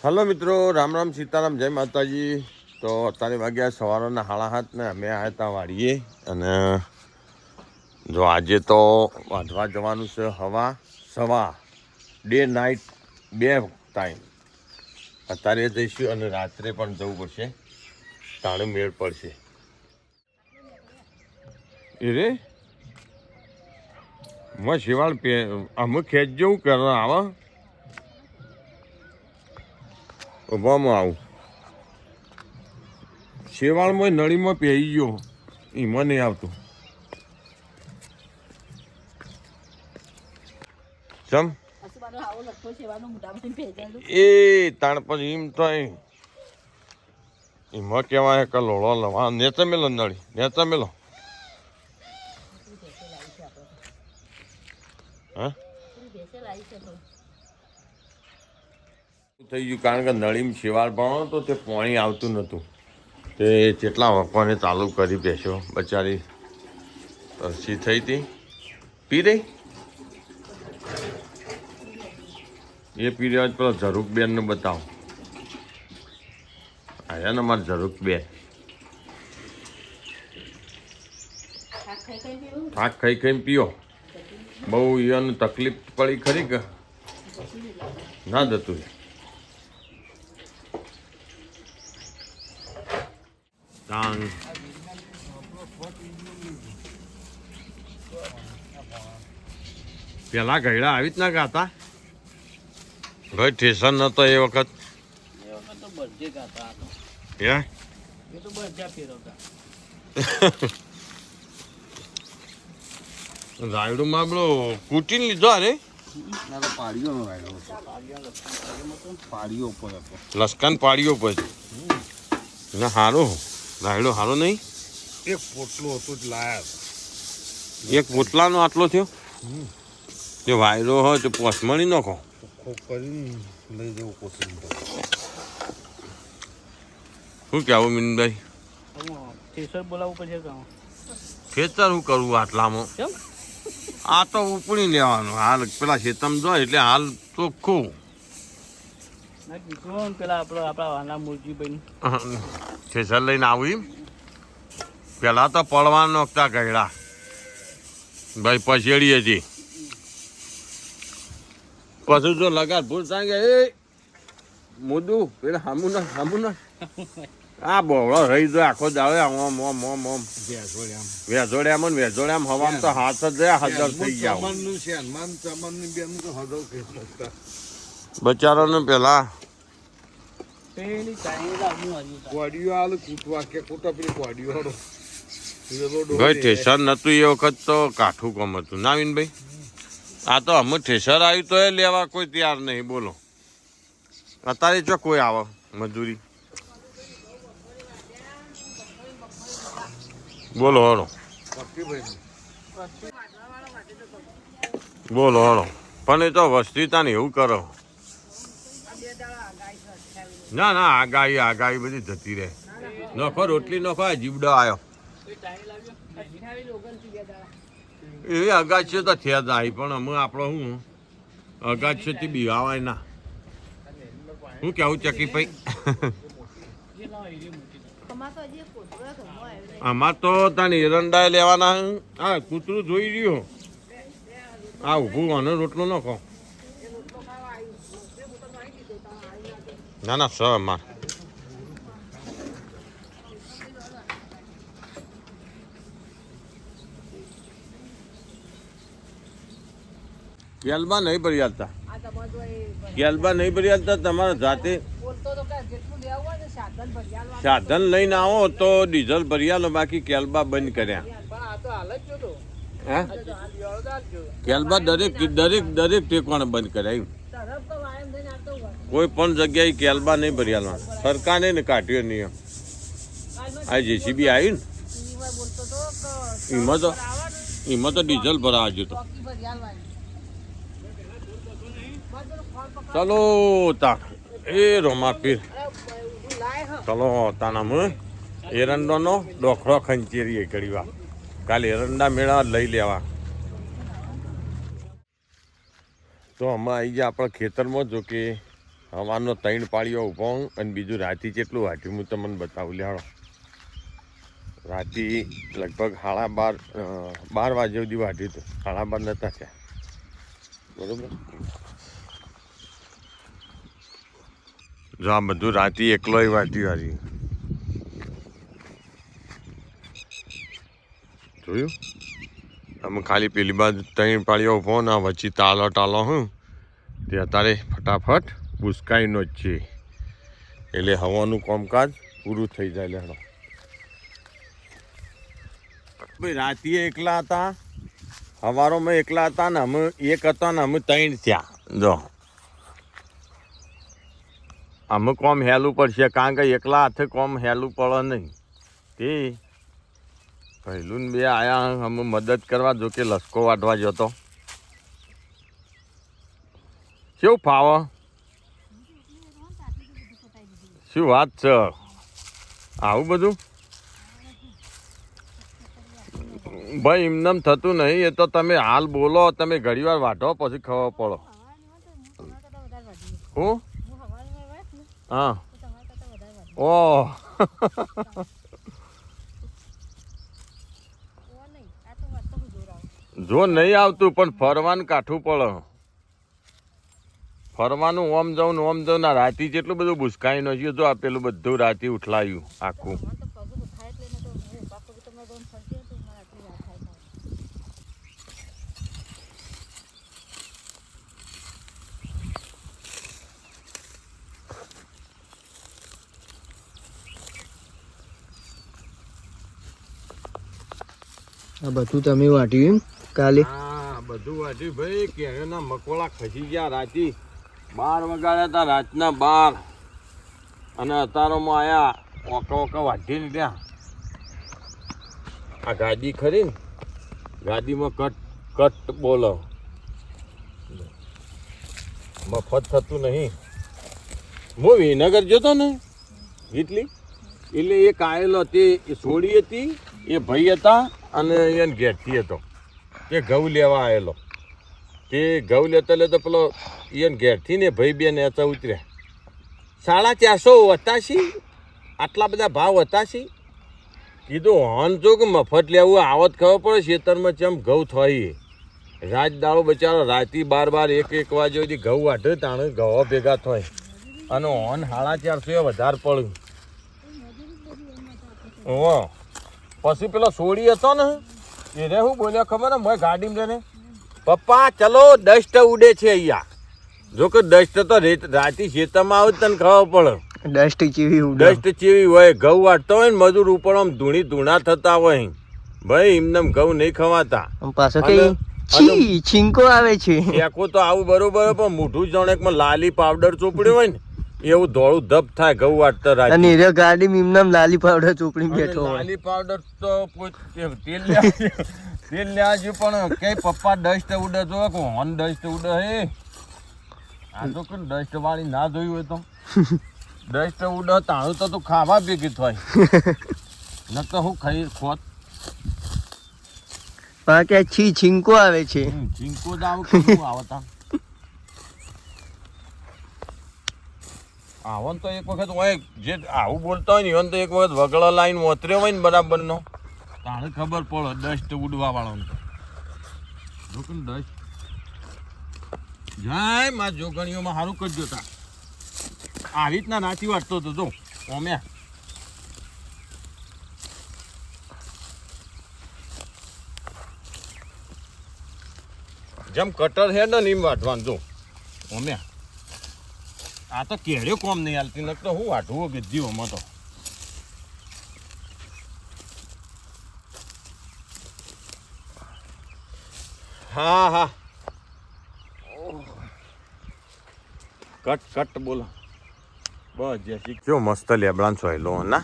Hello મિત્રો, રામ રામ સીતારામ, જય માતાજી. તો અત્યારે વાગ્યા સવારના 7:30 ને અમે આવ્યા હતા વાડીએ. અને જો આજે તો વાંધવા જવાનું છે સવા ડે નાઇટ 2 ટાઈમ. અત્યારે જઈશું અને રાત્રે પણ જવું પડશે, તાણે મેળ પડશે. એ રે મેં શિવાળ અમે ખેંચ જેવું કરવા આવે ઉભામાં આવું શેવાળમાં નળીમાં પહેરી ગયો એમાં નહીં આવતું. ચમ એ તાણ પછી એમ તો એમાં કહેવાય કે લોળો લવા નેચા મેલો નળી નેચા મેલો. હા થઈ ગયું કારણ કે નળીમાં શેવાળ ભણો તો તે પાણી આવતું નહોતું. તે જેટલા વખવાને ચાલુ કરી બેસ્યો બચારી તરસી થઈ હતી. પી રહી એ પી રહ્યા જ પેલો ઝરૂકબેનને બતાવો. આયા ને મારે ઝરૂકબેન શાક ખાઈ ખાઈને પીઓ. બહુ એને તકલીફ પડી ખરી કે ના જતું પેલા ગયડા આવી જ ના ગાતા ભાઈ સ્ટેશન નતો એ વખત. રાયડું માં પેલો કૂટીને લીધો. અરે લસકાન પાડીઓ પછી ના હારો રાયડો હારો નહીં. એક પોટલો હતો જ લાયા. એક પોટલાનો આટલો થયો. જો વાયરો હોય તો પોસમણી નાખો કરીને લઈ જવું કોશિશ. શું કહેવું મિનભાઈ? બોલાવવું પડશે. ખેતર શું કરવું આટલામાં? આ તો ઉપડી લેવાનું હાલ પેલા ખેતમ જો એટલે હાલ ચોખ્ખું. પેલા આપણા વાના મુરજીભાઈ ખેતર લઈને આવું. પેલા તો પડવા નોખતા ગયડા ભાઈ પછેડીએ છીએ. પછી જો લગાડ ભૂલ સાંગે એ મોદું પેલા હામું ના આ બોવડો રહી જાય આખો દાવે વેજોડ્યામ હવામાં તો હાથ જ જાય હજર થઈ ગયા. બચારાને પેલા ભાઈ ઠેસર નતું એ વખત તો કાઠું કમ હતું ના વિનભાઈ. આ તો અમે ઠેસર આવ્યું તો એ લેવા કોઈ તૈયાર નહીં. બોલો અત્યારે જો કોઈ આવે મજૂરી બોલો હળો બોલો હળો. પણ એ તો વસ્તી તાને એવું કરો. ના આગાહી બધી જતી રહે. નખો રોટલી નખો જીવડો આવ્યો એવી અગાશીઓ તો થયા જ આવી. પણ અમે આપણો શું અગાશીઓથી બીવાવાય ના. શું કેવું ચકી ભાઈ? આમાં તો તાને એરંડા લેવાના. હા કૂતરું જોઈ રહ્યો. આ ઊભું અને રોટલો નાખો. ના સર અમાર કેલબા નહીં ભરી આવતા. કેલબા નહીં ભરી આવતા. તમારે જાતે સાધન લઈને આવો તો ડીઝલ ભરી આલો. બાકી કેલબા બંધ કર્યા. કેલબા દરેક ટેકવાને બંધ કર્યા. કોઈ પણ જગ્યાએ કેલબા નહીં ભરી આલવા. સરકારે ને કાઢ્યો નિયમ. આ જેસીબી આવી ને એમાં તો ડીઝલ ભરાવા જતો. ચલો તા એ રોમા પીર ચલો તાના હું એરંડોનો ડોખરો ખંચેરીએ કરીવા. કાલે એરંડા મેળા લઈ લેવા. તો અમે આવી ગયા આપણા ખેતરમાં. જો કે હવાનો 3 પાળીઓ ઊભો હું અને બીજું રાતી જેટલું વાટ્યું હું તમને બતાવું લેહાડો. રાતી લગભગ 12:30 વાગ્યા સુધી વાટ્યું હતું. 12:30 નહોતા થયા બરોબર. જો આ બધું રાતી એકલોય વાટ્યું હારી જોયું. અમે ખાલી પેલી બાજુ 3 પાળીઓ ઊભો ને વચ્ચે ટાલો હું તે અત્યારે ફટાફટ બુસકાઈનો જ છે એટલે હવાનું કામકાજ પૂરું થઈ જાય. લેણો ભાઈ રાતીએ એકલા હતા, સવારોમાં એકલા હતા ને અમે એક હતા ને અમે 3 થયા. જો અમે કોમ હેલું પડશે કારણ કે એકલા હાથે કોમ હેલું પડે નહીં. તે પહેલું બે આયા અમે મદદ કરવા, જો કે લસકો વાટવા જતો. કેવું ફાવે? શું વાત છે? આવું બધું ભાઈ એમનેમ થતું નહીં. એ તો તમે હાલ બોલો, તમે ઘણી વાર વાટો પછી ખબર પડો. હું હા ઓહ જો નહીં આવતું પણ ફરવાનું કાઠું પડે. ફરવાનું ઓમ જાઉં ને ઓમ જાઉં ના રાતી જેટલું બધું ભૂસકાઈ નો છે. જો આ પેલું બધું રાતી ઉઠલાયું આખું. આ બધું તમે વાટ્યું કાલે? હા બધું વાટ્યું ભાઈ. કેળના મકોડા ખસી ગયા. રાતી 12 વાગ્યા હતા, રાતના 12 અને અતારોમાં આયા ઓકા વાટીને ત્યાં. આ ગાડી ખરી ને ગાડીમાં કટ બોલો મફત થતું નહીં. હું વિનગર જતો ને એટલે એક આવેલો તે સોડી હતી, એ ભાઈ હતા અને એને ઘેરથી હતો. તે ઘઉં લેવા આવેલો. તે ઘઉં લેતો પેલો એને ઘેરથી ને ભાઈ બેન એતા ઉતર્યા. 450 હતા છી. આટલા બધા ભાવ હતા છી. કીધું હોન જો કે મફત લેવું આવત ખબર પડે ખેતરમાં ચમ ઘઉં થઈ. રાત દાડો બચારો રાતી 12 1 વાગ્યા સુધી ઘઉં વાટે તાણે ઘઉં ભેગા થાય અને હોન 450 વધારે પડ્યું. પછી પેલો સોડી હતો ને એને શું બોલ્યો ખબર ને, મેં ગાડીમાં જઈને પપ્પા ચલો ડસ્ટ ઉડે છે અહીંયા. જો કે ડસ્ટ તો રાતી ખેતરમાં આવે તને ખબર પડે ડસ્ટ ચેવી હોય. ઘઉં વાટતો હોય ને મજૂર ઉપર આમ ધૂણા થતા હોય ભાઈ. એમને ઘઉં નહીં ખવાતા. પાછો કઈ છીંકો આવે છે. ફેંકો તો આવું બરોબર પણ મોઢું જાણે લાલી પાવડર ચોપડ્યો હોય ને એવું ધોળું ધબ થાય ઘઉં વાટતા રાતે. અને એ ગાડી એમનામ લાલી પાવડર ચોપડી બેઠો હોય. લાલી પાવડર તો તેલ લેવા જેવું પણ કઈ પપ્પા ડસ્ટ ઉડે જો હોન ડસ્ટ ઉડે હે. આ તો કે ડસ્ટ વાળી ના જોયું હોય તો ડસ્ટ ઉડે તાણું તો તું ખાવા ભેગી થાય ન તો હું ખાઈ ખોત કે છીંકો આવે છે. ચીંકો જ આવું કેવું આવતા. આવો તો એક વખત હોય જે આવું બોલતા હોય ને એને તો એક વખત વગળા લાઈન મોતર્યો હોય ને બરાબરનો તાણે ખબર પડે ડસ્ટ ઉડવા વાળાને. ડસ્ટ જાય માં જોગણીઓમાં સારું કરજો તા. આવી રીતના નાચી વાટતો હતો જો ઓમ્યા. જેમ કટર હે ને એમ વાટવાનું જો ઓમ્યા. આ તો કેળ્યો કોમ નહીં હાલતી નક તો હું વાટવું ગીધી ઓમાં તો. હા કટ બોલો બસ જય કેવો મસ્ત લેબડાનો સોયલો ના.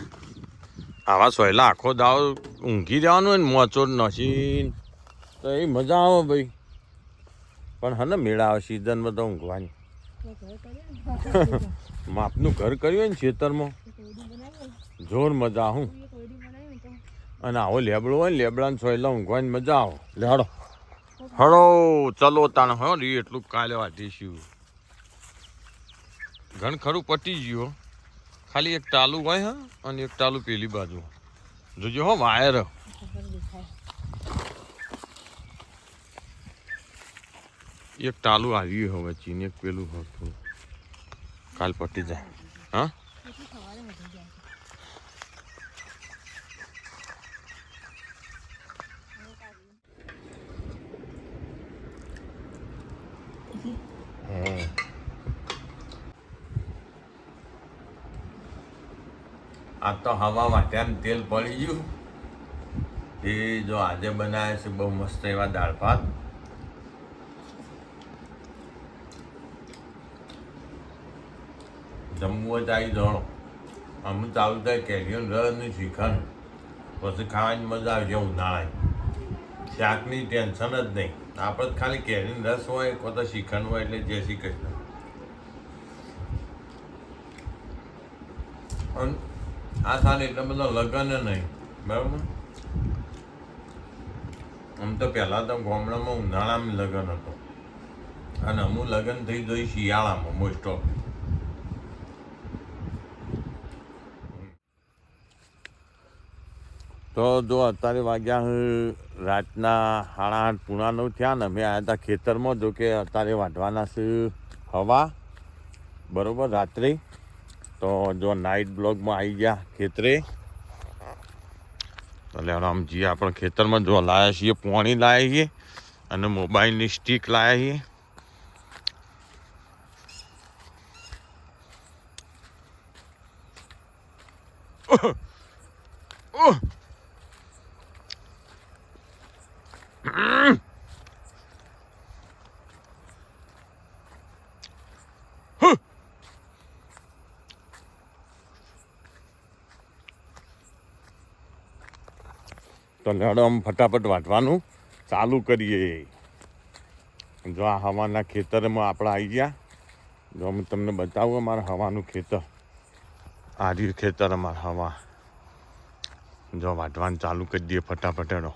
આવા સોયલા આખો દાવ ઊંઘી જવાનું હોય ને મોચોડ નસીન તો એ મજા આવે ભાઈ. પણ હા ને મેળા આવે સિઝનમાં તો ઊંઘવાની. માપનું ઘર કર્યું હોય ને ખેતરમાં જોર મજા આવું. અને આવો લેબડો હોય ને લેબડાનો સોયલા ઊંઘવાની મજા આવે. લેડો હળો ચલો તાણ હો એટલું કાલે વાટીશું. ઘણ ખરું પટી ગયું ખાલી એક ટાલું હોય હા અને એક ટાલું પેલી બાજુ જોજો હો વાયર એક ટાલું આવ્યું હવે ચીને એક પેલું થોડું કાલ પટી જાય હા આ તો હવા વાટ્યાને તેલ પડી ગયું એ જો આજે બનાવે છે બહુ મસ્ત એવા દાળ ભાત જમવું જ આવી જણો અમુક ચાલુ થાય કેરીઓ રસ ને શીખણ પછી ખાવાની મજા આવી જાય ઉનાળાની શાકની ટેન્શન જ નહીં આપણે ખાલી કેરીનો રસ હોય કો તો શીખણ હોય એટલે જે શીખે અને આ સાલ એટલો બધો લગન નહીં બરાબર આમ તો પહેલાં તો ગામડામાં ઉનાળામાં લગન હતો અને અમુક લગન થઈ ગઈ શિયાળામાં મોસ્ટ ઓફ તો જો અત્યારે વાગ્યા રાતના 8:30 પૂણા 9 થયા ને અમે આવ્યા હતા ખેતરમાં જો કે અત્યારે વાઢવાના છે હવા બરાબર રાત્રે તો જો નાઇટ બ્લોગમાં આવી ગયા ખેતરે એટલે આમ જઈએ આપણે ખેતરમાં જો લાવ્યા છીએ પાણી લાવ્યા છીએ અને મોબાઈલની સ્ટીક લાવ્યા છીએ તો લેડો આમ ફટાફટ વાટવાનું ચાલુ કરીએ જો આ હવાના ખેતરમાં આપણે આવી ગયા જો હું તમને બતાવું અમારા હવાનું ખેતર આ રહ્યું ખેતર અમારા હવા જો વાટવાનું ચાલુ કરી દઈએ ફટાફટ એનો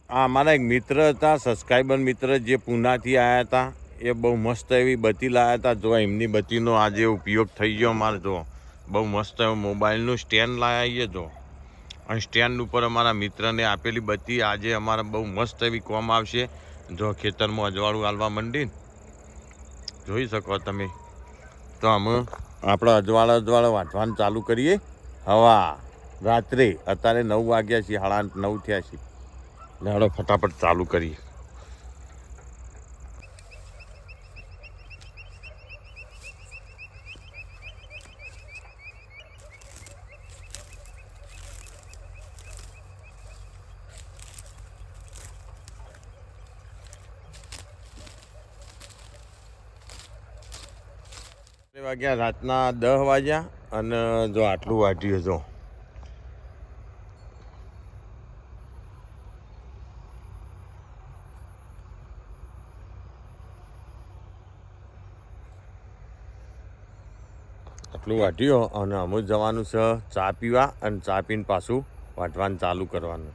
આ અમારા એક મિત્ર હતા સબસ્ક્રાઈબર મિત્ર જે પૂનાથી આવ્યા હતા એ બહુ મસ્ત એવી બત્તી લાવ્યા હતા જો એમની બત્તીનો આજે ઉપયોગ થઈ ગયો અમારે જો બહુ મસ્ત એવું મોબાઈલનું સ્ટેન્ડ લાવ્યા જો અને સ્ટેન્ડ ઉપર અમારા મિત્રને આપેલી બત્તી આજે અમારે બહુ મસ્ત એવી કોમ આવશે જો ખેતરમાં અજવાળું હાલવા માંડીને જોઈ શકો તમે તો અમે આપણે અજવાળા વાંચવાનું ચાલુ કરીએ હવા રાત્રે અત્યારે 9 વાગ્યા છે 8:30 થયા છે લેડો ફટાફટ ચાલુ કરીએ વાગ્યા રાતના 10 વાગ્યા અને જો આટલું વાટ્યું જો આટલું વાટ્યું અને અમુક જવાનું છે ચા પીવા અને ચા પીને પાછું વાટવાનું ચાલુ કરવાનું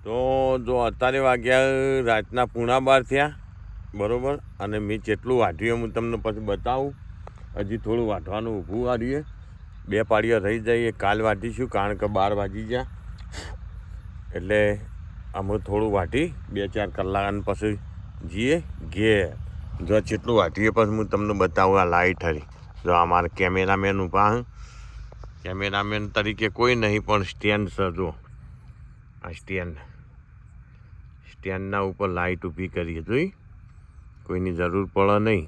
તો જો અત્યારે વાગ્યા રાતના 11:30 થયા બરાબર અને મેં જેટલું વાઢ્યું હું તમને પછી બતાવું હજી થોડું વાઢવાનું ઊભું વાળીએ 2 પાળીઓ રહી જઈએ કાલ વાઢીશું કારણ કે 12 વાગી ગયા એટલે અમે થોડું વાઢી 2-4 કલાક પછી જઈએ ઘેર જો જેટલું વાઢીએ પછી હું તમને બતાવું આ લાઇટ હરી જો અમારા કેમેરામેન ઊભા કેમેરામેન તરીકે કોઈ નહીં પણ સ્ટેન્ડ છે જો આ સ્ટેન્ડના ઉપર લાઇટ ઊભી કરીએ જોઈ કોઈની જરૂર પડે નહીં